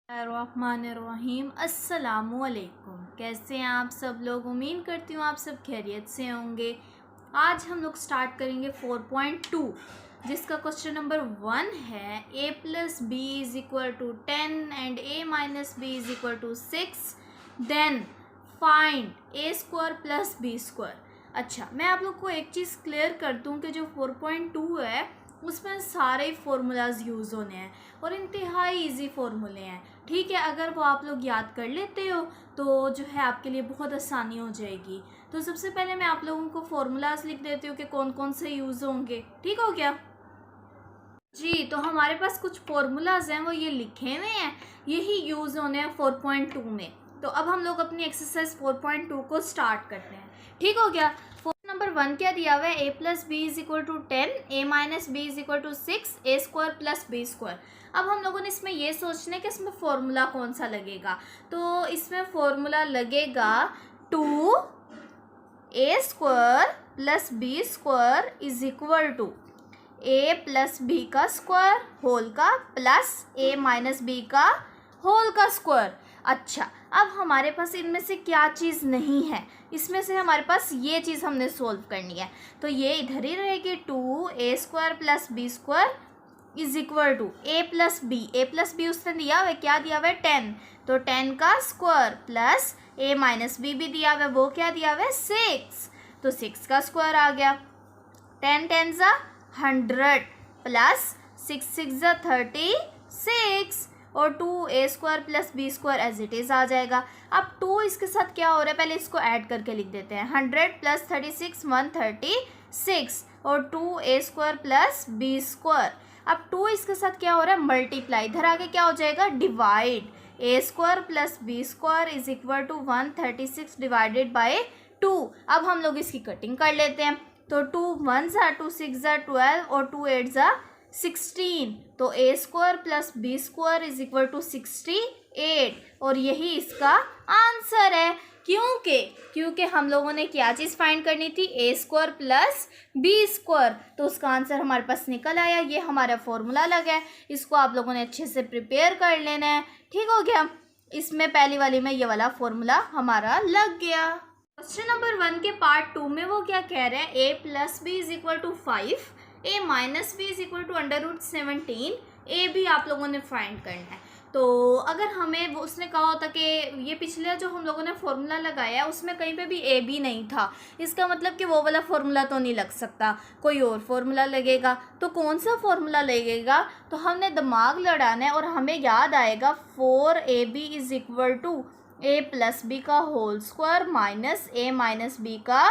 रहमानिर्रहीम। अस्सलामुअलैकुम। कैसे हैं आप सब लोग? उम्मीद करती हूँ आप सब खैरियत से होंगे। आज हम लोग स्टार्ट करेंगे 4.2 जिसका क्वेश्चन नंबर 1 है a plus b is equal to 10 and a minus b is equal to 6 then find a square plus B square. अच्छा, मैं आप लोग को एक चीज़ क्लियर कर दूँ कि जो 4.2 है उसमें सारे फार्मूलाज यूज़ होने हैं और इंतहाई इजी फार्मूले हैं। ठीक है, अगर वो आप लोग याद कर लेते हो तो जो है आपके लिए बहुत आसानी हो जाएगी। तो सबसे पहले मैं आप लोगों को फार्मूलाज लिख देती हूँ कि कौन कौन से यूज़ होंगे। ठीक हो गया जी? तो हमारे पास कुछ फार्मूलाज हैं वो ये लिखे हुए हैं, यही यूज़ होने हैं 4.2 में। तो अब हम लोग अपनी एक्सरसाइज 4.2 को स्टार्ट करते हैं। ठीक हो गया? नंबर 1 क्या दिया हुआ है? a plus b is equal to 10, a minus b is equal to 6, a square plus B square. अब हम लोगों ने इसमें ये सोचना है कि इसमें फॉर्मूला कौन सा लगेगा। तो इसमें फॉर्मूला लगेगा 2a square plus B square is equal to a plus B का स्क्वायर होल का प्लस a माइनस बी का होल का स्क्वायर। अच्छा, अब हमारे पास इनमें से क्या चीज़ नहीं है? इसमें से हमारे पास ये चीज़ हमने सोल्व करनी है। तो ये इधर ही रहेगी 2a square plus B square is equal to a plus b उसने दिया हुआ है, क्या दिया हुआ है? 10। तो 10 का square plus a minus b भी दिया हुआ है, वो क्या दिया हुआ है? 6। तो 6 का स्क्वायर आ गया। 10 10 ज़ा 100 प्लस 6 6 ज़ा 36 और 2a square plus B square as it is आ जाएगा। अब 2 इसके साथ क्या हो रहा है, पहले इसको ऐड करके लिख देते हैं। 100 प्लस 36 136 और 2a square plus B square. अब 2 इसके साथ क्या हो रहा है? मल्टीप्लाई। इधर आगे क्या हो जाएगा? Divide. a square plus B square is equal to 136 divided by 2। अब हम लोग इसकी कटिंग कर लेते हैं। तो 2 1 ज़ा 2 6 ज़ा 12 और 2 8 ज़ा 16। तो a square plus B square is equal to 68 और यही इसका आंसर है। क्योंकि हम लोगों ने क्या चीज़ फाइंड करनी थी? a square plus B square. तो उसका आंसर हमारे पास निकल आया। ये हमारा फॉर्मूला लगा है, इसको आप लोगों ने अच्छे से प्रिपेयर कर लेना है। ठीक हो गया? इसमें पहली वाली में ये वाला फॉर्मूला हमारा लग गया। क्वेश्चन नंबर 1 के पार्ट 2 में वो क्या कह रहे हैं? a plus b is equal to 5, a minus b is equal to √17। a भी आप लोगों ने फाइंड करना है। तो अगर हमें उसने कहा होता कि ये पिछले जो हम लोगों ने फॉर्मूला लगाया उसमें कहीं पे भी a भी नहीं था, इसका मतलब कि वो वाला फॉर्मूला तो नहीं लग सकता, कोई और फॉर्मूला लगेगा। तो कौन सा फॉर्मूला लगेगा? तो हमने दिमाग लड़ाना है और हमें याद आएगा 4ab is equal to a plus B का whole square minus a minus B का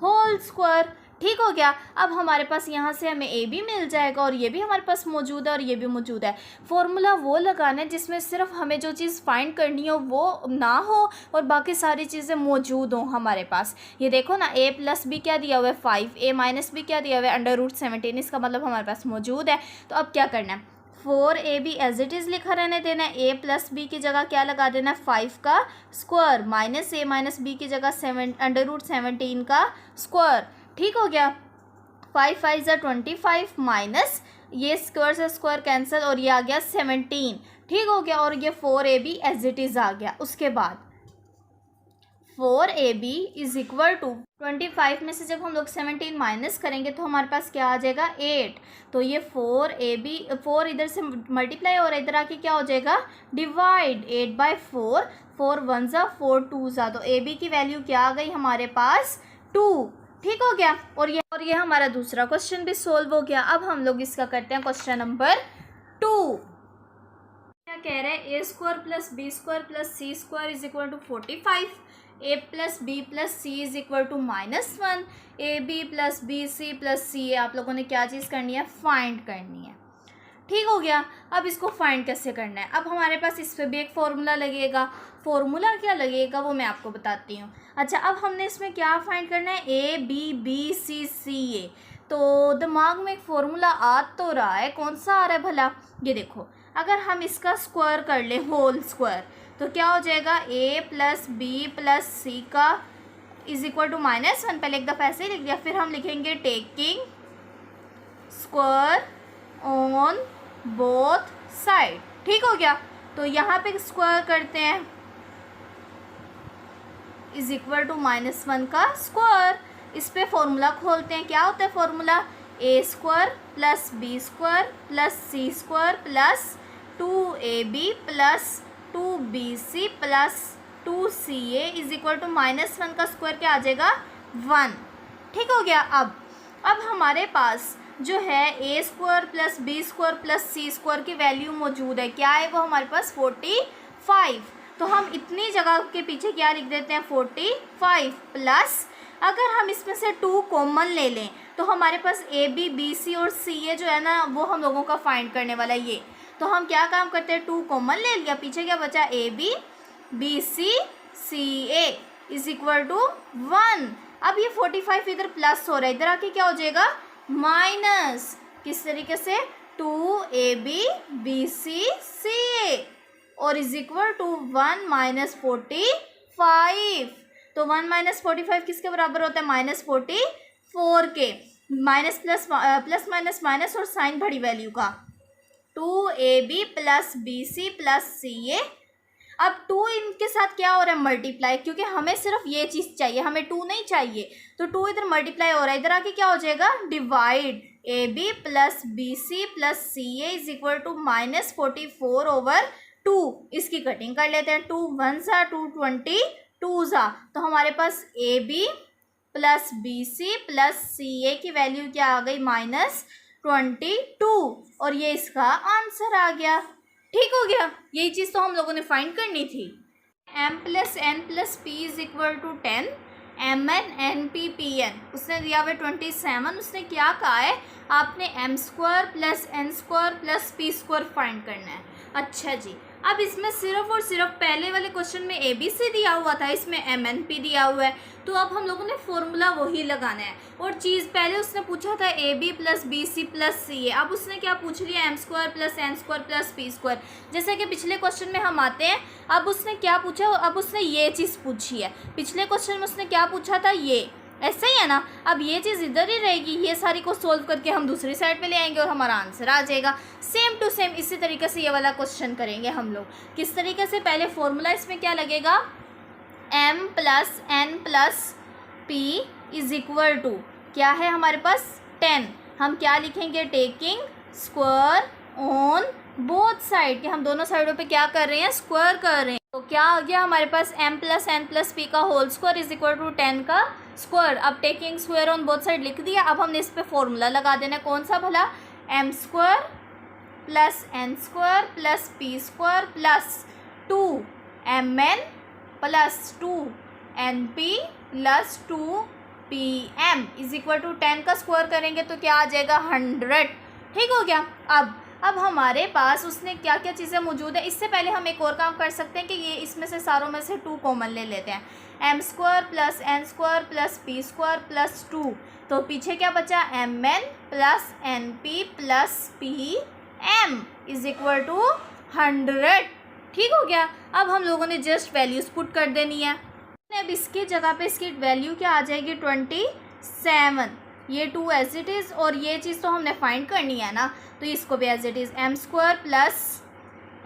होल स्क्वायर। ठीक हो गया? अब हमारे पास यहाँ से हमें a भी मिल जाएगा और ये भी हमारे पास मौजूद है और ये भी मौजूद है। फॉर्मूला वो लगाना है जिसमें सिर्फ हमें जो चीज़ फाइंड करनी हो वो ना हो और बाकी सारी चीज़ें मौजूद हों हमारे पास। ये देखो ना, a प्लस बी क्या दिया हुआ है? 5, a माइनस बी क्या दिया हुआ है? √17। इसका मतलब हमारे पास मौजूद है। तो अब क्या करना है? 4ab एज इट इज़ लिखा रहने देना है। a प्लस बी की जगह क्या लगा देना है? 5 का square minus a minus b की जगह √17 का स्क्वायर। ठीक हो गया? 5 5 ज़ा 25 माइनस ये स्क्वायर से स्क्वायर कैंसिल और ये आ गया 17। ठीक हो गया? और ये 4ab एज इट इज़ आ गया। उसके बाद 4ab इज इक्वल टू 25 में से जब हम लोग 17 माइनस करेंगे तो हमारे पास क्या आ जाएगा? 8। तो ये 4 इधर से मल्टीप्लाई और इधर आके क्या हो जाएगा? डिवाइड। 8/4, 4 1 ज़ा 4 2 ज़ा। तो ab की वैल्यू क्या आ गई हमारे पास? 2। ठीक हो गया? और ये हमारा दूसरा क्वेश्चन भी सोल्व हो गया। अब हम लोग इसका करते हैं क्वेश्चन नंबर 2। क्या कह रहे हैं? a square plus B square plus C square is equal to 45, a plus B plus C is equal to -1, A B plus B C plus C. आप लोगों ने क्या चीज़ करनी है? फाइंड करनी है। ठीक हो गया? अब इसको फाइंड कैसे करना है? अब हमारे पास इस पर भी एक फॉर्मूला लगेगा। फॉर्मूला क्या लगेगा वो मैं आपको बताती हूँ। अच्छा, अब हमने इसमें क्या फाइंड करना है? a b b c c a। तो दिमाग में एक फॉर्मूला आ तो रहा है, कौन सा आ रहा है भला? ये देखो, अगर हम इसका स्क्वायर कर लें, होल स्क्वायर, तो क्या हो जाएगा? a प्लस बी प्लस सी का इज इक्वल टू -1। पहले एक दफ़ा ऐसे ही लिख दिया, फिर हम लिखेंगे taking square on both side. ठीक हो गया? तो यहाँ पे स्क्वायर करते हैं, इज इक्वल टू -1 का स्क्वायर। इस पे फॉर्मूला खोलते हैं, क्या होता है formula, a square plus B square plus C square plus 2ab plus 2bc plus 2ca is equal to -1 का स्क्वायर क्या आ जाएगा 1। ठीक हो गया। अब हमारे पास जो है A square plus B square plus C square की वैल्यू मौजूद है, क्या है वो हमारे पास 45। तो हम इतनी जगह के पीछे क्या लिख देते हैं 45 प्लस, अगर हम इसमें से 2 कॉमन ले लें तो हमारे पास ए बी बी सी और सी ए जो है ना वो हम लोगों का फाइंड करने वाला है ये। तो हम क्या काम करते हैं 2 कॉमन ले लिया, पीछे क्या बचा a b b c c a is equal to 1। अब ये 45 इधर प्लस हो रहा है, इधर आके क्या हो जाएगा माइनस, किस तरीके से 2ab bc ca और इज इक्वल टू 1 माइनस 45। तो 1 माइनस 45 किसके बराबर होता है -44 के, माइनस प्लस माइनस माइनस और साइन बड़ी वैल्यू का 2ab plus bc plus ca। अब 2 इनके साथ क्या हो रहा है मल्टीप्लाई, क्योंकि हमें सिर्फ ये चीज़ चाहिए, हमें 2 नहीं चाहिए, तो 2 इधर मल्टीप्लाई हो रहा है, इधर आके क्या हो जाएगा divide, a B plus B C plus C a is equal to -44/2। इसकी कटिंग कर लेते हैं, 2 1 सा 2 22 सा, तो हमारे पास A B plus B C plus C A की वैल्यू क्या आ गई -22 और ये इसका आंसर आ गया। ठीक हो गया, यही चीज़ तो हम लोगों ने फाइंड करनी थी। m plus n plus p is equal to 10 mn np pn, उसने दिया हुआ 27, उसने क्या कहा है आपने m square plus n square plus p square find करना है। अच्छा जी, अब इसमें सिर्फ और सिर्फ पहले वाले क्वेश्चन में ए बी सी दिया हुआ था, इसमें एम एन पी दिया हुआ है, तो अब हम लोगों ने फॉर्मूला वही लगाना है। और चीज़ पहले उसने पूछा था A B plus B C plus C A, अब उसने क्या पूछ लिया M square plus N square plus P square. जैसे कि पिछले क्वेश्चन में हम आते हैं, अब उसने क्या पूछा, अब उसने ये चीज़ पूछी है, पिछले क्वेश्चन में उसने क्या पूछा था ये, ऐसा ही है ना। अब ये चीज़ इधर ही रहेगी, ये सारी को सोल्व करके हम दूसरी साइड पे ले आएंगे और हमारा आंसर आ जाएगा। सेम टू सेम इसी तरीके से ये वाला क्वेश्चन करेंगे हम लोग। किस तरीके से, पहले फॉर्मूला इसमें क्या लगेगा m plus n plus p is equal to क्या है हमारे पास 10। हम क्या लिखेंगे taking square on both side, कि हम दोनों साइडों पे क्या कर रहे हैं स्क्वायर कर रहे हैं। तो क्या आ गया हमारे पास m plus n plus p का whole square is equal to 10 का स्क्वायर। अब taking square on both side लिख दिया, अब हमने इस पे फॉर्मूला लगा देना है, कौन सा भला, m square plus n square plus p square plus 2mn plus 2np plus 2pm is equal to 10 का स्क्वायर करेंगे तो क्या आ जाएगा 100। ठीक हो गया। अब हमारे पास उसने क्या क्या चीज़ें मौजूद है। इससे पहले हम एक और काम कर सकते हैं कि ये इसमें से सारों में से 2 कॉमन ले लेते हैं, m square plus n square plus p square plus 2, तो पीछे क्या बचा mn plus np plus pm is equal to 100। ठीक हो गया। अब हम लोगों ने जस्ट वैल्यूज पुट कर देनी है। अब इसकी जगह पे इसकी वैल्यू क्या आ जाएगी 27, ये 2 एज इट इज़, और ये चीज़ तो हमने फाइंड करनी है ना, तो इसको भी as it is m square plus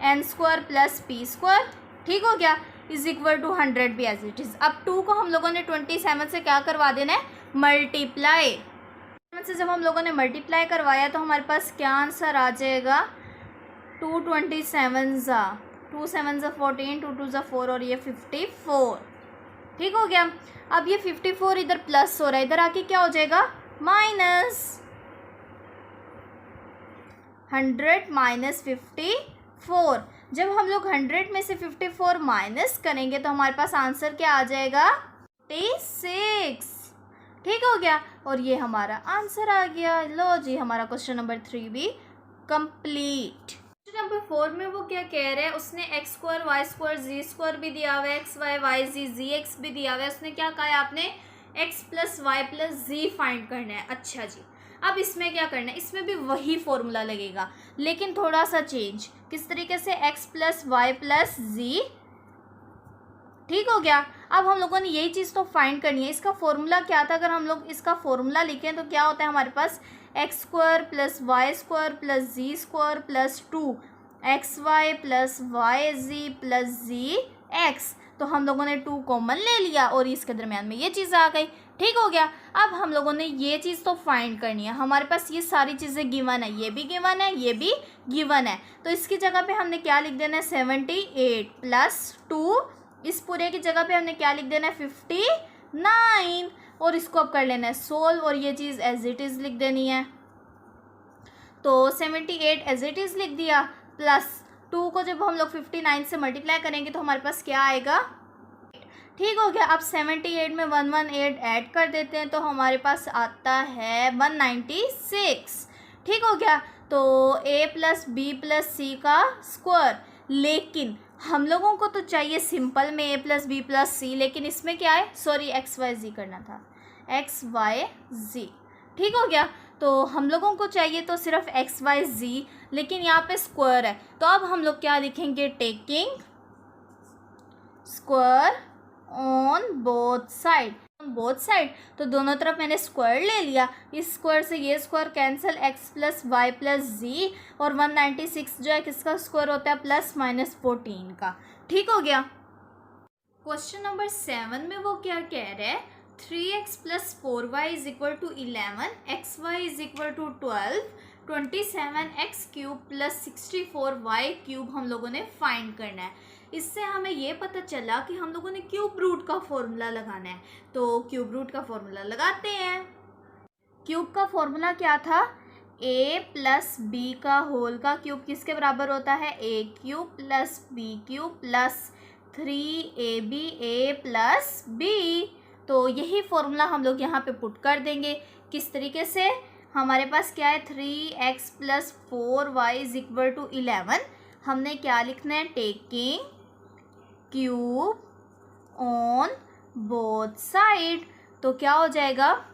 n square plus p square. ठीक हो गया, इज इक्वल टू 100 भी एज इट इज़। अब 2 को हम लोगों ने 27 से क्या करवा देना है मल्टीप्लाई। से जब हम लोगों ने मल्टीप्लाई करवाया तो हमारे पास क्या आंसर आ जाएगा 227 ज़ा 2 7 ज़ा 14, 2 2 ज़ा 4 और ये 54। ठीक हो गया। अब ये 54 इधर प्लस हो रहा है, इधर आके क्या हो जाएगा माइनस 100 माइनस 54। जब हम लोग 100 में से 54 माइनस करेंगे तो हमारे पास आंसर क्या आ जाएगा 46। ठीक हो गया, और ये हमारा आंसर आ गया। लो जी, हमारा क्वेश्चन नंबर 3 भी कंप्लीट। क्वेश्चन नंबर 4 में वो क्या कह रहे हैं, उसने एक्स स्क्वायर वाई स्क्वायर जी स्क्वायर भी दिया हुआ है, एक्स वाई वाई जी जी एक्स भी दिया हुआ है। उसने क्या कहा है आपने एक्स प्लस वाई प्लस जी फाइंड करना है। अच्छा जी, अब इसमें क्या करना है, इसमें भी वही फॉर्मूला लगेगा लेकिन थोड़ा सा चेंज। किस तरीके से, एक्स प्लस वाई प्लस जी। ठीक हो गया। अब हम लोगों ने यही चीज़ तो फाइंड करनी है। इसका फॉर्मूला क्या था, अगर हम लोग इसका फॉर्मूला लिखें तो क्या होता है हमारे पास x square plus Y square plus Z square plus 2 X Y plus Y Z plus Z X, तो हम लोगों ने 2 कॉमन ले लिया और इसके दरमियान में ये चीज़ आ गई। ठीक हो गया। अब हम लोगों ने ये चीज़ तो फाइंड करनी है, हमारे पास ये सारी चीज़ें गिवन है, ये भी गिवन है, ये भी गिवन है, तो इसकी जगह पे हमने क्या लिख देना है 78 प्लस 2, इस पूरे की जगह पे हमने क्या लिख देना है 59, और इसको अब कर लेना है सोल्व और ये चीज़ एज इट इज़ लिख देनी है। तो 78 एज इट इज़ लिख दिया, प्लस 2 को जब हम लोग 59 से मल्टीप्लाई करेंगे तो हमारे पास क्या आएगा। ठीक हो गया। अब 78 में 118 ऐड कर देते हैं तो हमारे पास आता है 196। ठीक हो गया। तो a प्लस बी प्लस सी का स्क्वायर, लेकिन हम लोगों को तो चाहिए सिंपल में a प्लस बी प्लस सी, लेकिन इसमें क्या है, सॉरी एक्स वाई जी करना था, एक्स वाई जी। ठीक हो गया। तो हम लोगों को चाहिए तो सिर्फ एक्स वाई जी, लेकिन यहाँ पे स्क्वायर है, तो अब हम लोग क्या लिखेंगे, taking square on both side, both side, तो दोनों तरफ मैंने स्क्वायर ले लिया, इस स्क्वायर से ये square cancel, X plus Y plus Z, और 196 जो है किसका स्क्वायर होता है, प्लस माइनस 14 का। ठीक हो गया। क्वेश्चन नंबर 7 में वो क्या कह रहे हैं, 3x plus 4y is equal to 11, xy is equal to 12, 27x cube plus 64y cube हम लोगों ने फाइंड करना है। इससे हमें ये पता चला कि हम लोगों ने क्यूब रूट का फॉर्मूला लगाना है, तो क्यूब रूट का फॉर्मूला लगाते हैं। क्यूब का फॉर्मूला क्या था, a प्लस बी का होल का क्यूब किसके बराबर होता है, a cube plus B cube plus 3ab a plus b। तो यही फॉर्मूला हम लोग यहाँ पे पुट कर देंगे। किस तरीके से, हमारे पास क्या है 3x plus 4y is equal to 11, हमने क्या लिखना है, taking cube on both side, तो क्या हो जाएगा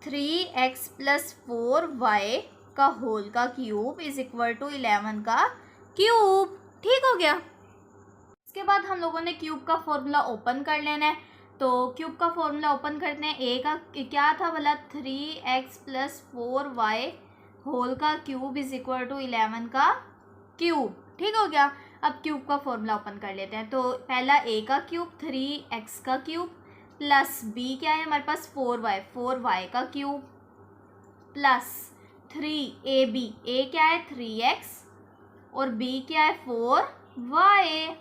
3x प्लस 4y का होल का क्यूब इज इक्वल टू 11 का क्यूब। ठीक हो गया। इसके बाद हम लोगों ने क्यूब का फॉर्मूला ओपन कर लेना है, तो क्यूब का फॉर्मूला ओपन करते हैं। ए का क्या था भला, 3x प्लस 4y होल का क्यूब इज इक्वल टू 11 का क्यूब। ठीक हो गया। अब क्यूब का फॉर्मूला ओपन कर लेते हैं, तो पहला a का क्यूब 3x का क्यूब प्लस b क्या है हमारे पास 4y का क्यूब प्लस 3ab, a क्या है 3x और b क्या है 4y,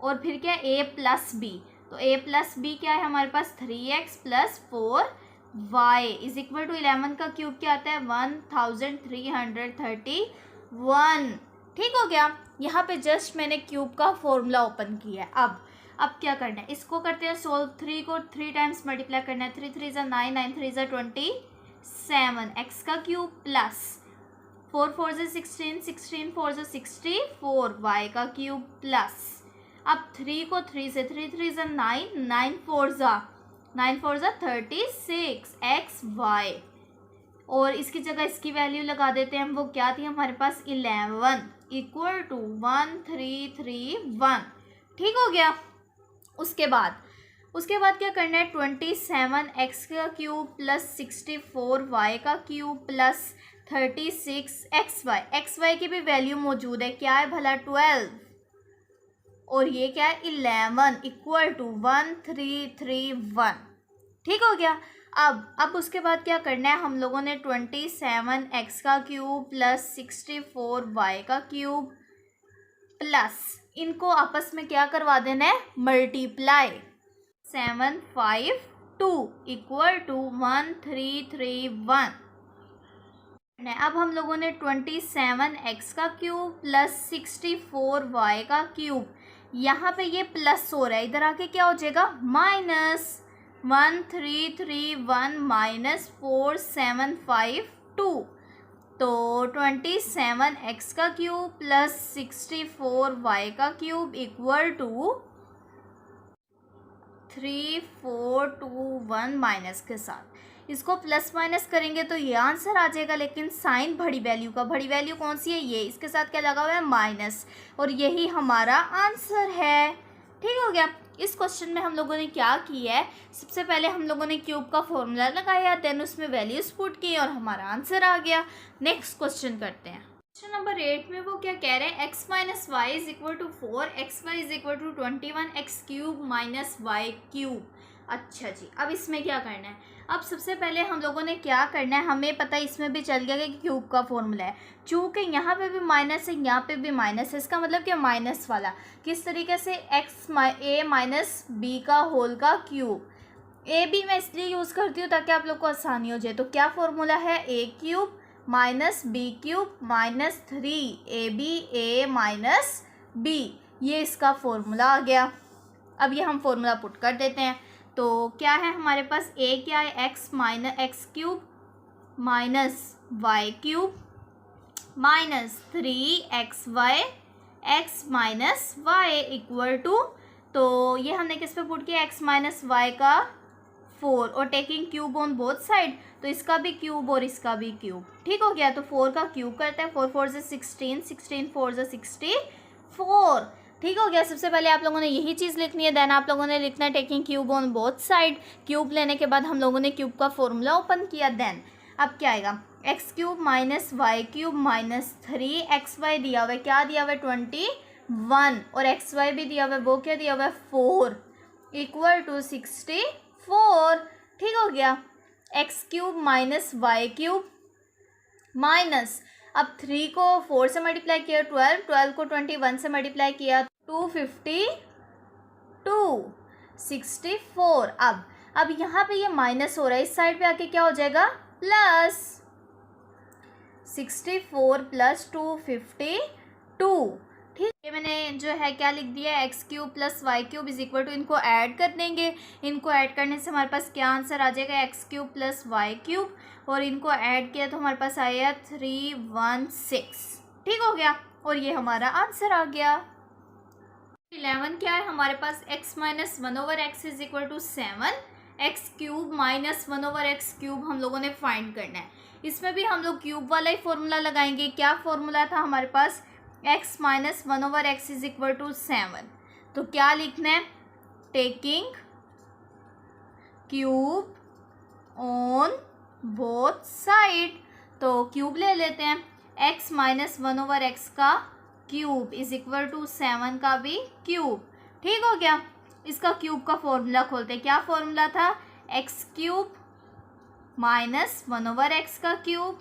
और फिर क्या है a प्लस b, तो a प्लस बी क्या है हमारे पास 3x plus 4y is equal to 11 का क्यूब क्या आता है 1331। ठीक हो गया। यहाँ पे जस्ट मैंने क्यूब का फॉर्मूला ओपन किया है। अब क्या करना है, इसको करते हैं सोल्व। 3 को 3 टाइम्स मल्टीप्लाई करना है, 3 3 9, 9 3 27, एक्स का क्यूब प्लस 4 4 16, 16 4 64, वाई का क्यूब प्लस, अब 3 को 3 से 3 3 9, 9 4 36, एक्स वाई, और इसकी जगह इसकी वैल्यू लगा देते हैं हम, वो क्या थी हमारे पास 11 इक्वल टू 1331। ठीक हो गया। उसके बाद क्या करना है, 27x का क्यूब प्लस 64y का क्यूब प्लस 36xy, xy की भी वैल्यू मौजूद है, क्या है भला 12, और ये क्या है 11 इक्वल टू 1331। ठीक हो गया। अब उसके बाद क्या करना है, हम लोगों ने 27x का क्यूब प्लस 64y का क्यूब प्लस इनको आपस में क्या करवा देना है, मल्टीप्लाई, 752 इक्वल टू 1331। अब हम लोगों ने 27x का क्यूब प्लस 64y का क्यूब, यहाँ पे ये प्लस हो रहा है, इधर आके क्या हो जाएगा माइनस, 1331 माइनस 4752, तो 27x का क्यूब प्लस 64y का क्यूब इक्वल टू 3421 माइनस के साथ इसको प्लस माइनस करेंगे तो ये आंसर आ जाएगा, लेकिन साइन बड़ी वैल्यू का, बड़ी वैल्यू कौन सी है, ये, इसके साथ क्या लगा हुआ है माइनस, और यही हमारा आंसर है। ठीक हो गया। इस क्वेश्चन में हम लोगों ने क्या किया है, सबसे पहले हम लोगों ने क्यूब का फॉर्मूला लगाया, देन उसमें वैल्यूज पुट की और हमारा आंसर आ गया। नेक्स्ट क्वेश्चन करते हैं। क्वेश्चन नंबर 8 में वो क्या कह रहे हैं, x minus y is equal to 4, x y is equal to 21, x cube minus Y cube. अच्छा जी, अब इसमें क्या करना है। अब सबसे पहले हम लोगों ने क्या करना है, हमें पता है इसमें भी चल गया कि क्यूब का फॉर्मूला है। चूँकि यहाँ पे भी माइनस है, यहाँ पे भी माइनस है, इसका मतलब क्या माइनस वाला किस तरीके से, ए माइनस बी का होल का क्यूब। ए बी मैं इसलिए यूज़ करती हूँ ताकि आप लोग को आसानी हो जाए। तो क्या फॉर्मूला है, ए cube minus B cube minus 3ab A minus B, ये इसका फॉर्मूला आ गया। अब ये हम फॉर्मूला पुट कर देते हैं। तो क्या है हमारे पास, ए क्या है, x minus x cube minus Y cube minus 3xy x minus y equal to, तो ये हमने किस पे पुट किया, एक्स माइनस वाई का 4 और taking cube on both side, तो इसका भी क्यूब और इसका भी क्यूब। ठीक हो गया, तो 4 का क्यूब करते हैं, 4 4 से 16, 16 4 से 64। ठीक हो गया। सबसे पहले आप लोगों ने यही चीज़ लिखनी है, देन आप लोगों ने लिखना है taking cube on both side. Cube लेने के बाद हम लोगों ने क्यूब का फॉर्मूला ओपन किया। देन अब क्या आएगा, x cube minus Y cube minus 3xy दिया हुआ है, क्या दिया हुआ है 21, और xy भी दिया हुआ है, वो क्या दिया हुआ है 4 इक्वल टू 64। ठीक हो गया। X cube minus Y cube minus, अब 3 को 4 से मल्टीप्लाई किया 12, 12 को 21 से मल्टीप्लाई किया 252, 64। अब यहाँ पे ये माइनस हो रहा है, इस साइड पे आके क्या हो जाएगा, प्लस 64 प्लस 252। ठीक, ये मैंने जो है क्या लिख दिया, x cube plus Y cube is equal to, इनको ऐड कर देंगे। इनको ऐड करने से हमारे पास क्या आंसर आ जाएगा, x cube plus Y cube, और इनको ऐड किया तो हमारे पास आया 316। ठीक हो गया, और ये हमारा आंसर आ गया। 11 क्या है हमारे पास, X minus 1/x is equal to 7, X cube minus 1/x cube हम लोगों ने फाइंड करना है। इसमें भी हम लोग क्यूब वाला ही फॉर्मूला लगाएंगे। क्या फॉर्मूला था हमारे पास, x minus 1/x is equal to 7। तो क्या लिखना है, taking cube on both side, तो क्यूब ले लेते हैं, x माइनस 1/x का क्यूब इज इक्वल टू 7 का भी क्यूब। ठीक हो गया। इसका क्यूब का फॉर्मूला खोलते हैं। क्या फॉर्मूला था, एक्स क्यूब माइनस 1/x का क्यूब,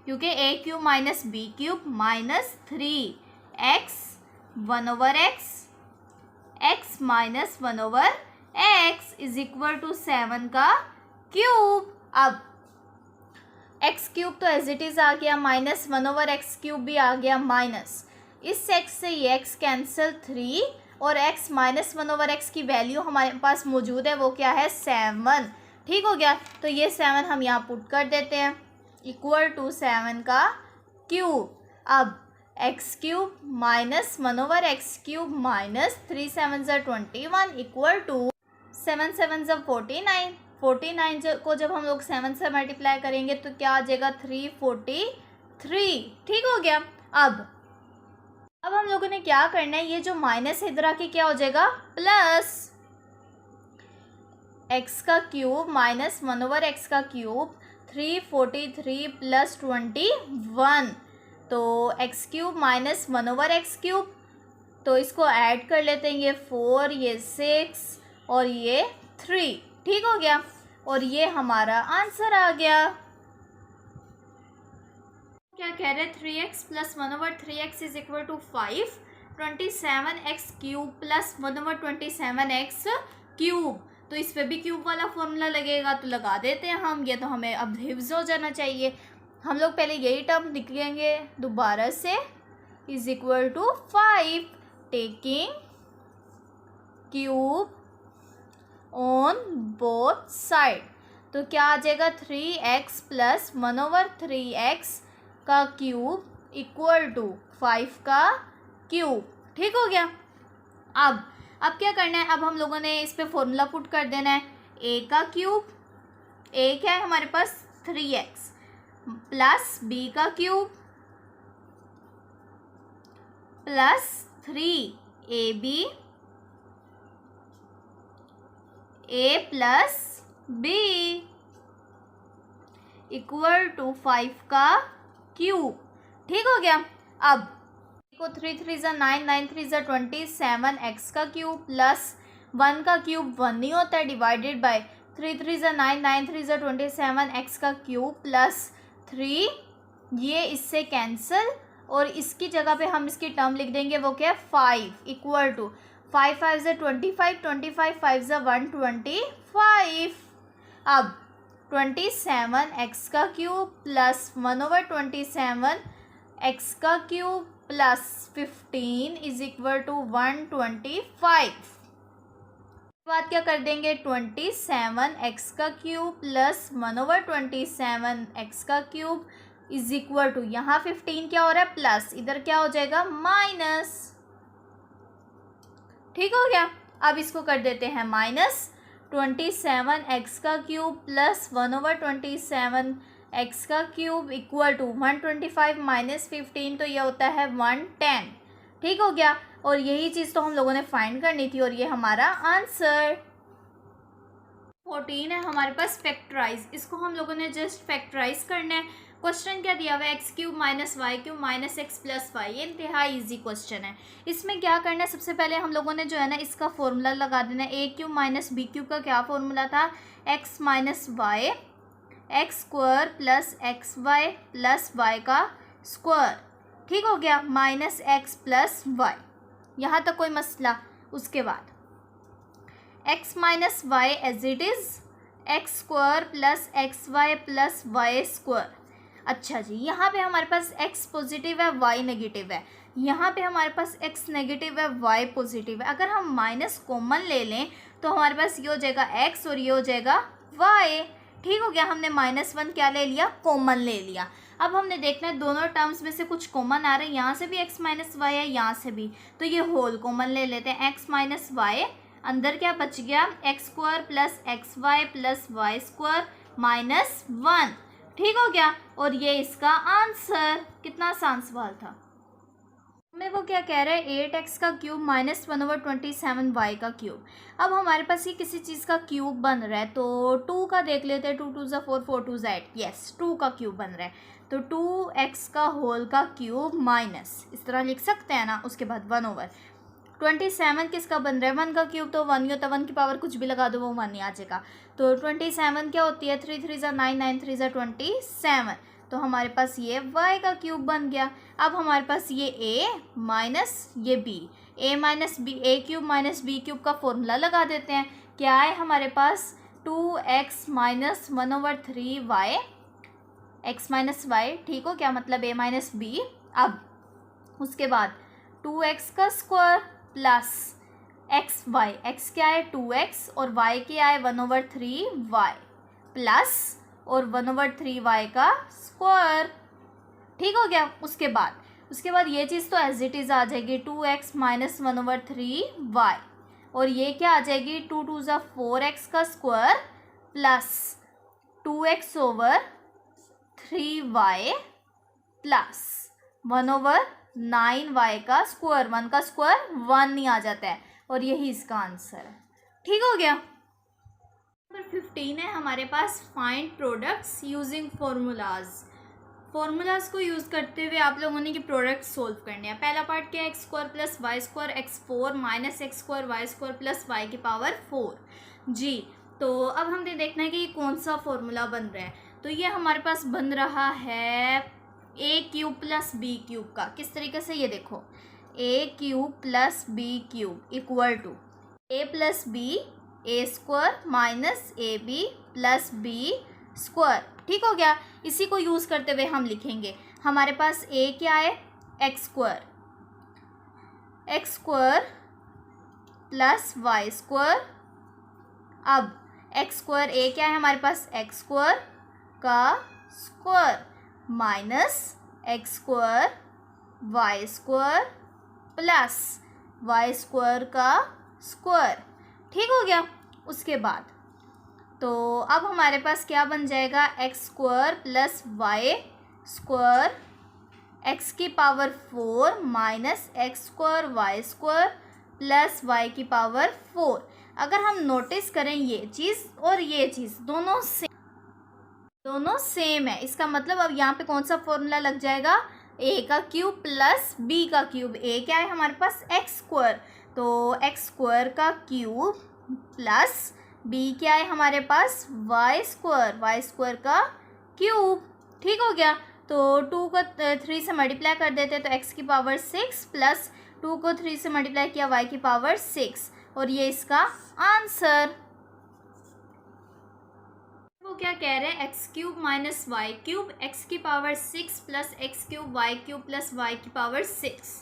क्योंकि A cube minus B cube minus 3x 1/x, x minus 1/x is equal to 7 का क्यूब। अब x क्यूब तो एज इट इज़ आ गया, माइनस 1/x क्यूब भी आ गया, माइनस इस x से ये x कैंसिल 3, और x माइनस 1/x की वैल्यू हमारे पास मौजूद है, वो क्या है 7। ठीक हो गया, तो ये 7 हम यहाँ पुट कर देते हैं, इक्वल टू 7 का क्यूब। अब x cube minus 1/x cube minus 3 7 21 equal to 7 7 49, 49 को जब हम लोग 7 से मल्टीप्लाई करेंगे तो क्या आ जाएगा 343। ठीक हो गया। अब हम लोगों ने क्या करना है, ये जो माइनस इधर आके क्या हो जाएगा प्लस, एक्स का क्यूब माइनस 1/x का क्यूब 343 प्लस 21, तो x cube minus 1/x cube, तो इसको ऐड कर लेते हैं, ये 4 ये 6 और ये 3। ठीक हो गया, और ये हमारा आंसर आ गया। क्या कह रहे हैं, 3x plus 1/3x is equal to 5, 27x cube plus 1/27x cube, तो इस पर भी क्यूब वाला फॉर्मूला लगेगा, तो लगा देते हैं हम। ये तो हमें अब हिफ्ज हो जाना चाहिए। हम लोग पहले यही टर्म लिखेंगे दोबारा से, is equal to 5 taking cube on both side, तो क्या आ जाएगा 3x प्लस 1/3x का क्यूब इक्वल टू 5 का क्यूब। ठीक हो गया। अब क्या करना है, अब हम लोगों ने इस पे फॉर्मूला पुट कर देना है, a का क्यूब, a क्या है हमारे पास 3x प्लस b का cube plus 3ab a plus b equal to 5 का क्यूब। ठीक हो गया। अब देखो 3 3 ज़ा 9, 9 3 ज़ा 27 एक्स का क्यूब प्लस 1 का क्यूब 1 नहीं होता है, डिवाइडेड बाय 3 3 ज़ा 9, 9 3 ज़ा 27 एक्स का क्यूब प्लस 3, ये इससे कैंसिल और इसकी जगह पे हम इसकी टर्म लिख देंगे, वो क्या है 5 इक्वल टू 5 5 ज़ा 25, 25 5 ज़ा 125। अब 27 एक्स का क्यूब प्लस 1/27 एक्स का cube plus 15 is equal to 125। बात क्या कर देंगे 27 एक्स का क्यूब प्लस 1/27 एक्स का क्यूब इज इक्वल टू, यहाँ 15 क्या हो रहा है प्लस, इधर क्या हो जाएगा माइनस। ठीक हो गया। अब इसको कर देते हैं माइनस 27 एक्स का क्यूब प्लस 1/27 एक्स का क्यूब इक्वल टू 125 माइनस 15, तो ये होता है 110। ठीक हो गया। और यही चीज़ तो हम लोगों ने फाइंड करनी थी और ये हमारा आंसर 14 है हमारे पास फैक्टराइज। इसको हम लोगों ने जस्ट फैक्टराइज करना है। क्वेश्चन क्या दिया हुआ है x cube minus Y cube minus x plus y, ये इंतहाई इजी क्वेश्चन है। इसमें क्या करना है, सबसे पहले हम लोगों ने जो है ना इसका फॉर्मूला लगा देना है। ए क्यूब माइनस बी क्यूब का क्या फॉर्मूला था, x minus y x square plus x Y plus y का स्क्वायर। ठीक हो गया, माइनस एक्स प्लस वाई, यहाँ तक कोई मसला। उसके बाद x minus y as it is x square plus x Y plus Y square. अच्छा जी, यहाँ पे हमारे पास x पॉजिटिव है y नेगेटिव है, यहाँ पे हमारे पास x नेगेटिव है y पॉजिटिव है। अगर हम माइनस कॉमन ले लें तो हमारे पास ये हो जाएगा x और ये हो जाएगा y। ठीक हो गया, हमने -1 क्या ले लिया, कॉमन ले लिया। अब हमने देखना है दोनों टर्म्स में से कुछ कॉमन आ रहे हैं, यहाँ से भी x माइनस वाई है, यहाँ से भी, तो ये होल कॉमन ले लेते हैं। x माइनस वाई, अंदर क्या बच गया, x square plus x Y plus Y square -1। ठीक हो गया, और ये इसका आंसर। कितना आसान सवाल था। हमें वो क्या कह रहा है 8x का क्यूब माइनस 1/27 y का क्यूब। अब हमारे पास ये किसी चीज़ का क्यूब बन रहा है, तो 2 का देख लेते हैं। 2 2 ज़ा 4, 4 2 ज़ा 8, यस 2 का क्यूब बन रहा है, तो 2x का होल का क्यूब माइनस, इस तरह लिख सकते हैं ना। उसके बाद 1/27 किसका बन रहा है, 1 का क्यूब तो 1 ही होता है, 1 की पावर कुछ भी लगा दो वो 1 ही आ जाएगा। तो 27 क्या होती है, 3 3 ज़ा 9, 9 3 ज़ा 27, तो हमारे पास ये y का क्यूब बन गया। अब हमारे पास ये a माइनस ये b, a minus B, a cube minus B cube का फॉर्मूला लगा देते हैं। क्या है हमारे पास 2x minus 1/3y x minus y. ठीक हो, क्या मतलब a माइनस बी। अब उसके बाद 2x का square plus x y, x क्या है 2x और y क्या है 1/3y प्लस और 1/3y का स्क्वायर। ठीक हो गया। उसके बाद ये चीज़ तो एज इट इज़ आ जाएगी 2x माइनस 1/3y, और ये क्या आ जाएगी 2 2 ज़ा 4x का square plus 2x over 3y plus 1/9y का स्क्वायर। 1 का स्क्वायर 1 ही आ जाता है, और यही इसका आंसर है। ठीक हो गया। नंबर 15 है हमारे पास फाइंड प्रोडक्ट्स यूजिंग फार्मूलाज को यूज़ करते हुए आप लोगों ने कि प्रोडक्ट सोल्व करने हैं। पहला पार्ट क्या है, x square plus Y square x 4 minus x square Y square plus Y की पावर 4 जी। तो अब हमने देखना है कि कौन सा फॉर्मूला बन रहा है। तो ये हमारे पास बन रहा है ए क्यूब प्लस बी क्यूब का। किस तरीके से, ये देखो A cube plus B cube equal to A plus B A square minus A B plus B square. ठीक हो गया। इसी को यूज़ करते हुए हम लिखेंगे, हमारे पास ए क्या है x square plus Y square. अब एक्स स्क्वायर ए क्या है हमारे पास एक्स स्क्वायर का square minus x square Y square plus Y square का स्क्वायर। ठीक हो गया। उसके बाद तो अब हमारे पास क्या बन जाएगा, X square plus Y square X की power 4 minus x square Y square plus Y की पावर 4। अगर हम नोटिस करें ये चीज़ और ये चीज़ दोनों सेम है, इसका मतलब अब यहाँ पे कौन सा फॉर्मूला लग जाएगा, ए का क्यूब प्लस बी का क्यूब। ए क्या है हमारे पास एक्स स्क्वायर, तो एक्स स्क्वायर का क्यूब प्लस बी क्या है हमारे पास वाई स्क्वायर का क्यूब। ठीक हो गया। तो 2 को 3 से मल्टीप्लाई कर देते हैं तो x की पावर 6 प्लस 2 को 3 से मल्टीप्लाई किया y की पावर 6, और ये इसका आंसर। वो क्या कह रहे हैं, X cube minus Y cube X की power 6 plus x cube plus Y की पावर 6।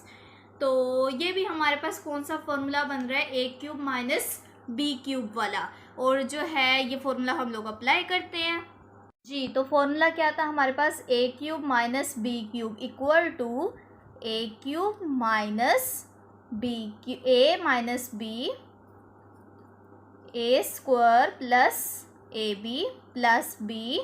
तो ये भी हमारे पास कौन सा फॉर्मूला बन रहा है, ए क्यूब माइनस बी क्यूब वाला, और जो है ये फॉर्मूला हम लोग अप्लाई करते हैं जी। तो फॉर्मूला क्या था हमारे पास, A cube minus B cube equal to A cube minus B cube, A minus B A square plus A B plus B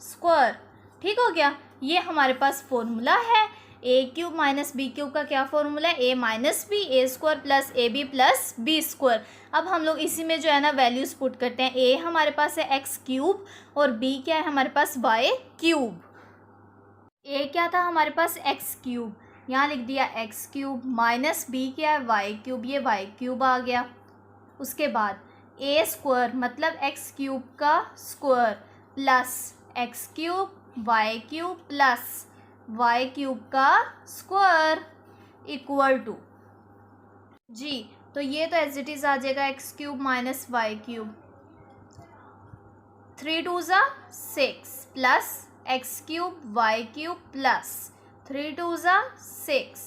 square. ठीक हो गया। ये हमारे पास फॉर्मूला है। ए क्यूब माइनस बी क्यूब का क्या फॉर्मूला है, A minus B A square plus A B plus B square. अब हम लोग इसी में जो है ना वैल्यूज पुट करते हैं। ए हमारे पास है एक्स क्यूब और बी क्या है हमारे पास वाई क्यूब। ए क्या था हमारे पास एक्स क्यूब, यहाँ लिख दिया एक्स क्यूब, माइनस बी क्या है वाई क्यूब, ये वाई क्यूब आ गया। उसके बाद ए स्क्वायर मतलब एक्स क्यूब का square plus x cube y cube plus Y cube का स्क्वायर इक्वल टू जी। तो ये तो एज इट इज़ आ जाएगा x cube minus Y cube, 3 2 ज़ा 6 plus x cube y cube plus 3 2 ज़ा 6।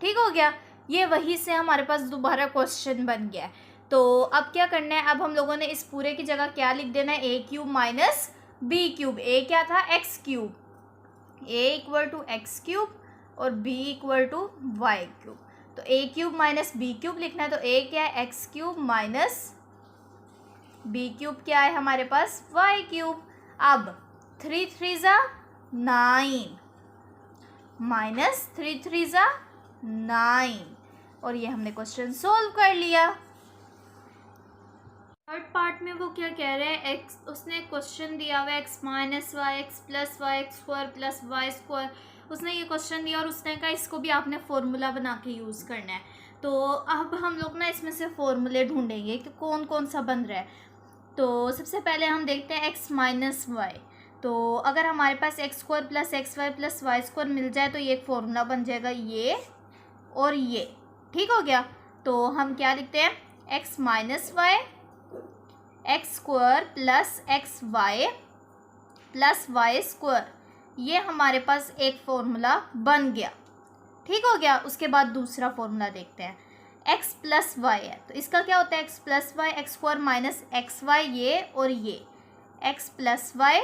ठीक हो गया। ये वही से हमारे पास दोबारा क्वेश्चन बन गया है। तो अब क्या करना है, अब हम लोगों ने इस पूरे की जगह क्या लिख देना है, ए cube minus B cube. A क्या था X cube, A equal to X cube और B equal to Y cube. तो A cube minus B cube लिखना है, तो ए क्या है x cube minus B cube क्या है हमारे पास वाई क्यूब। अब 3 3 ज़ा 9 माइनस 3 3 ज़ा 9, और ये हमने क्वेश्चन सोल्व कर लिया। थर्ड पार्ट में वो क्या कह रहे हैं, एक्स उसने क्वेश्चन दिया हुआ है x minus y x plus y x square plus Y square. उसने ये क्वेश्चन दिया और उसने कहा इसको भी आपने फॉर्मूला बना के यूज़ करना है। तो अब हम लोग ना इसमें से फॉर्मूले ढूंढेंगे कि कौन कौन सा बन रहा है। तो सबसे पहले हम देखते हैं एक्स माइनस वाई। तो अगर हमारे पास x square plus x Y plus Y square मिल जाए तो ये एक फॉर्मूला बन जाएगा, ये और ये। ठीक हो गया। तो हम क्या लिखते हैं, x minus y x square plus x Y plus Y square, ये हमारे पास एक फॉर्मूला बन गया। ठीक हो गया। उसके बाद दूसरा फॉर्मूला देखते हैं, एक्स प्लस वाई है तो इसका क्या होता है, x plus y x square minus x y, ये और ये x plus y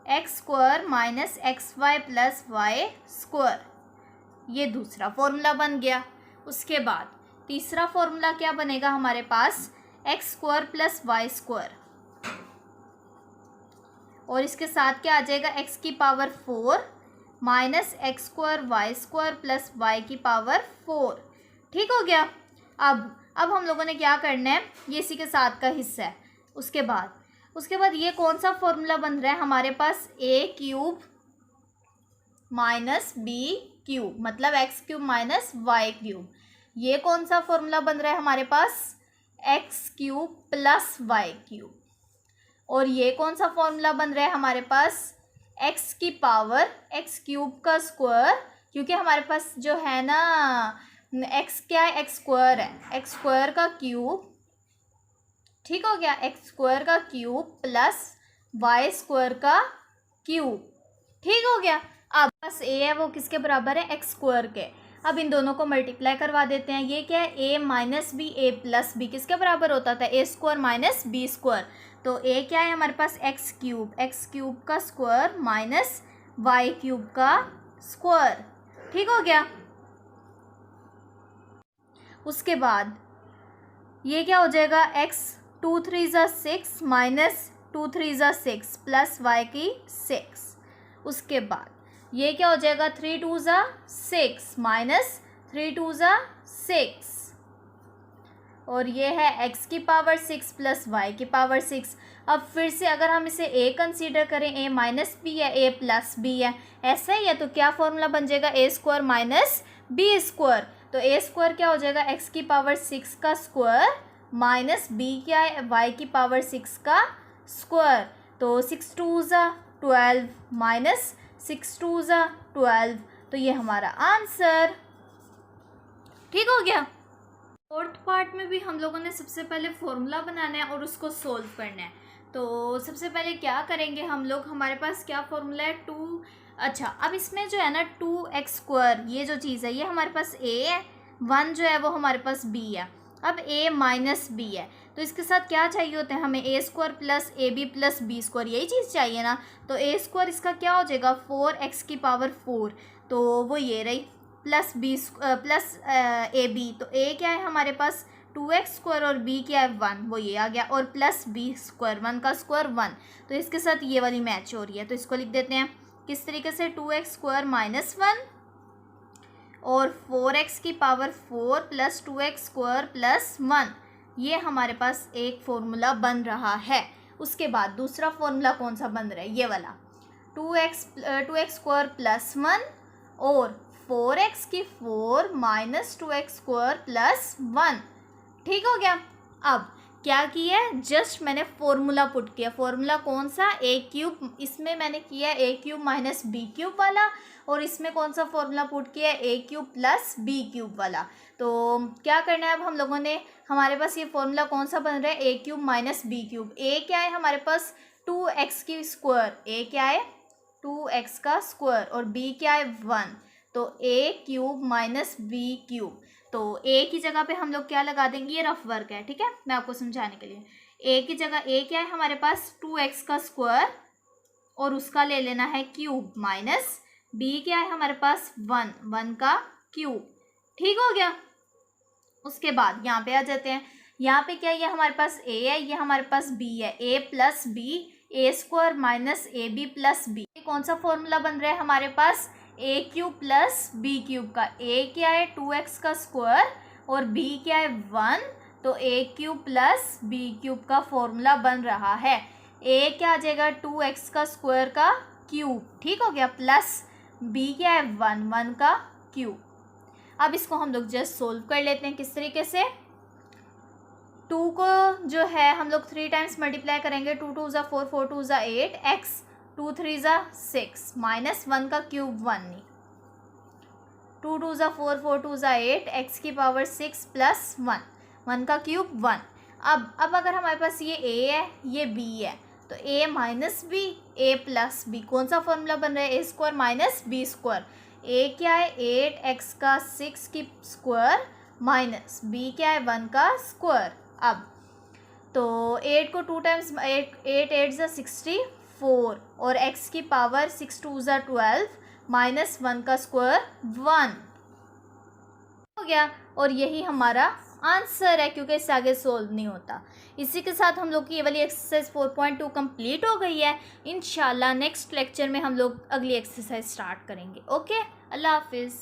x square minus x Y plus Y square, ये दूसरा फॉर्मूला बन गया। उसके बाद तीसरा फॉर्मूला क्या बनेगा हमारे पास, x square plus Y square, और इसके साथ क्या आ जाएगा, एक्स की power 4 minus x square Y square plus Y की पावर 4। ठीक हो गया। अब हम लोगों ने क्या करना है, ये इसी के साथ का हिस्सा है। उसके बाद ये कौन सा फॉर्मूला बन रहा है हमारे पास, A cube minus B cube मतलब x cube minus Y cube. ये कौन सा फॉर्मूला बन रहा है हमारे पास, X cube plus Y cube. और ये कौन सा फॉर्मूला बन रहा है हमारे पास, एक्स की पावर एक्स क्यूब का स्क्वायर, क्योंकि हमारे पास जो है ना एक्स क्या है, एक्स स्क्वायर है, एक्स स्क्वायर का क्यूब। ठीक हो गया। एक्स स्क्वायर का क्यूब प्लस वाई स्क्वायर का क्यूब। ठीक हो गया। अब बस ए है वो किसके बराबर है, एक्स स्क्वायर के। अब इन दोनों को मल्टीप्लाई करवा देते हैं। ये क्या है, A minus B A plus B किसके बराबर होता था, ए स्क्वायर माइनस बी स्क्वायर। तो ए क्या है हमारे पास, एक्स क्यूब का स्क्वायर माइनस वाई क्यूब का स्क्वायर। ठीक हो गया। उसके बाद ये क्या हो जाएगा, एक्स 2 3 ज़ा 6 माइनस 2 3 ज़ा 6 प्लस वाई की 6। उसके बाद ये क्या हो जाएगा, 3 2 ज़ा 6 माइनस 3 2 ज़ा 6 और ये है x की पावर 6 प्लस y की पावर 6। अब फिर से अगर हम इसे a कंसीडर करें, a माइनस बी है, a प्लस बी है, ऐसा ही है, तो क्या फॉर्मूला बन जाएगा, a square minus b square. तो a स्क्वायर क्या हो जाएगा, x की पावर 6 का स्क्वायर माइनस b क्या है, y की पावर 6 का स्क्वायर। तो 6 टू ज़ा 12 माइनस 6 टू ज़ा 12, तो ये हमारा आंसर। ठीक हो गया। फोर्थ पार्ट में भी हम लोगों ने सबसे पहले फॉर्मूला बनाना है और उसको सोल्व करना है। तो सबसे पहले क्या करेंगे हम लोग, हमारे पास क्या फॉर्मूला है, 2। अच्छा, अब इसमें जो है ना 2x², ये जो चीज़ है ये हमारे पास a है, 1 जो है वो हमारे पास b है। अब a माइनस b है, तो इसके साथ क्या चाहिए होता है हमें, a² plus ab plus b², यही चीज़ चाहिए ना। तो a² इसका क्या हो जाएगा, 4x की पावर 4, तो वो ये रही, प्लस b प्लस ab, तो a क्या है हमारे पास 2x² और b क्या है 1, वो ये आ गया, और प्लस b², 1 का स्क्वायर 1, तो इसके साथ ये वाली मैच हो रही है। तो इसको लिख देते हैं किस तरीके से, 2x² माइनस 1 और 4x की पावर 4 प्लस 2x² प्लस 1, ये हमारे पास एक फॉर्मूला बन रहा है। उसके बाद दूसरा फॉर्मूला कौन सा बन रहा है, ये वाला, 2x² प्लस 1 और 4x की 4 माइनस 2x² प्लस 1। ठीक हो गया। अब क्या किया है, जस्ट मैंने फॉर्मूला पुट किया। फॉर्मूला कौन सा, a³, इसमें मैंने किया है a³ माइनस b³ वाला, और इसमें कौन सा फॉर्मूला पुट किया है, a³ प्लस b³ वाला। तो क्या करना है अब हम लोगों ने, हमारे पास ये फॉर्मूला कौन सा बन रहा है, a³ माइनस b³। a क्या है हमारे पास 2x की स्क्वायर, a क्या है 2x का स्क्वायर, और b क्या है 1, तो a³ माइनस b³। तो a की जगह पे हम लोग क्या लगा देंगे, ये रफ वर्क है, ठीक है, मैं आपको समझाने के लिए। a की जगह a क्या है हमारे पास 2x का स्क्वायर, और उसका ले लेना है क्यूब, माइनस b क्या है हमारे पास 1 का क्यूब। ठीक हो गया। उसके बाद यहाँ पे आ जाते हैं, यहाँ पे क्या है, ये हमारे पास a है, ये हमारे पास b है, a plus b, a² minus ab plus b। कौन सा फॉर्मूला बन रहा है हमारे पास, a³ प्लस b³ का। a क्या है 2x का स्क्वायर और b क्या है 1, तो a³ प्लस b³ का फॉर्मूला बन रहा है। a क्या आ जाएगा 2x का स्क्वायर का क्यूब, ठीक हो गया, प्लस b क्या है 1 का क्यूब। अब इसको हम लोग जस्ट सोल्व कर लेते हैं, किस तरीके से, 2 को जो है हम लोग 3 टाइम्स मल्टीप्लाई करेंगे, 2 2 ज़ा 4, 4 2 ज़ा 8, x 2 3 ज़ा 6, माइनस 1 का क्यूब 1 नहीं, 2 2 ज़ा 4, 4 2 ज़ा 8, x की पावर 6 प्लस 1 का क्यूब 1। अब अगर हमारे पास ये a है, ये b है, तो a minus b, a plus b, कौन सा फॉर्मूला बन रहा है, a² माइनस b²। a क्या है 8x का 6 की स्क्वायर, माइनस b क्या है 1 का स्क्वायर। अब तो 8 को 2 टाइम्स 8 8 ज़ा 64, और x की पावर 6 2 ज़ा 12, माइनस 1 का स्क्वायर 1 हो गया, और यही हमारा आंसर है, क्योंकि इससे आगे सोल्व नहीं होता। इसी के साथ हम लोग की ये वाली एक्सरसाइज 4.2 कंप्लीट हो गई है। इंशाल्लाह नेक्स्ट लेक्चर में हम लोग अगली एक्सरसाइज स्टार्ट करेंगे। ओके, अल्लाह हाफिज़।